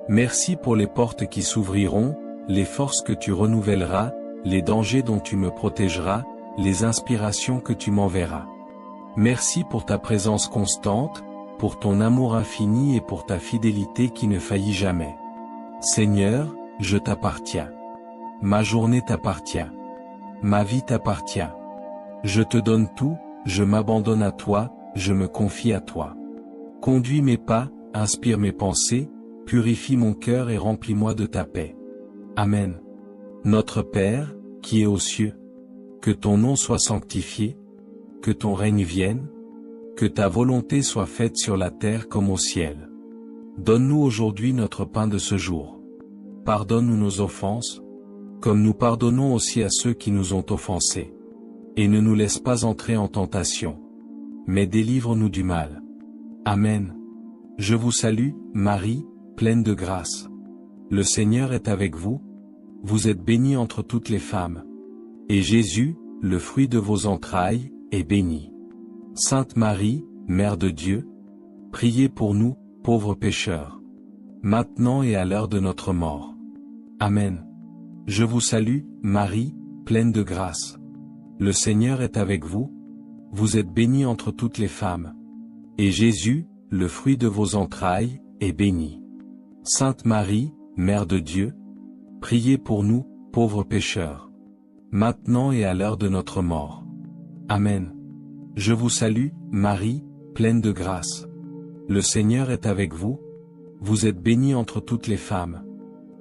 Merci pour les portes qui s'ouvriront, les forces que tu renouvelleras, les dangers dont tu me protégeras, les inspirations que tu m'enverras. Merci pour ta présence constante, pour ton amour infini et pour ta fidélité qui ne faillit jamais. Seigneur, je t'appartiens. Ma journée t'appartient. Ma vie t'appartient. Je te donne tout, je m'abandonne à toi, je me confie à toi. Conduis mes pas, inspire mes pensées, purifie mon cœur et remplis-moi de ta paix. Amen. Notre Père, qui es aux cieux, que ton nom soit sanctifié, que ton règne vienne, que ta volonté soit faite sur la terre comme au ciel. Donne-nous aujourd'hui notre pain de ce jour. Pardonne-nous nos offenses, comme nous pardonnons aussi à ceux qui nous ont offensés. Et ne nous laisse pas entrer en tentation, mais délivre-nous du mal. Amen. Je vous salue, Marie, pleine de grâce. Le Seigneur est avec vous. Vous êtes bénie entre toutes les femmes. Et Jésus, le fruit de vos entrailles, est béni. Sainte Marie, Mère de Dieu, priez pour nous, pauvres pécheurs, maintenant et à l'heure de notre mort. Amen. Je vous salue, Marie, pleine de grâce. Le Seigneur est avec vous. Vous êtes bénie entre toutes les femmes. Et Jésus, le fruit de vos entrailles, est béni. Sainte Marie, Mère de Dieu, priez pour nous, pauvres pécheurs, maintenant et à l'heure de notre mort. Amen. Je vous salue, Marie, pleine de grâce. Le Seigneur est avec vous. Vous êtes bénie entre toutes les femmes.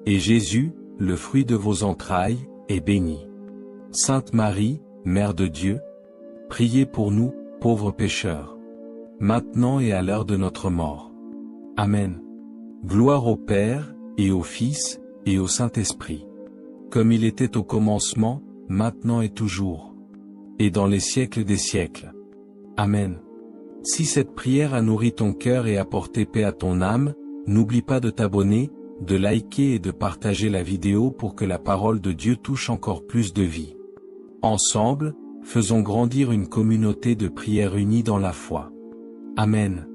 Et Jésus, le fruit de vos entrailles, est béni. Sainte Marie, Mère de Dieu, priez pour nous, pauvres pécheurs, maintenant et à l'heure de notre mort. Amen. Gloire au Père, et au Fils, et au Saint-Esprit. Comme il était au commencement, maintenant et toujours. Et dans les siècles des siècles. Amen. Si cette prière a nourri ton cœur et apporté paix à ton âme, n'oublie pas de t'abonner, de liker et de partager la vidéo pour que la parole de Dieu touche encore plus de vies. Ensemble, faisons grandir une communauté de prière unie dans la foi. Amen.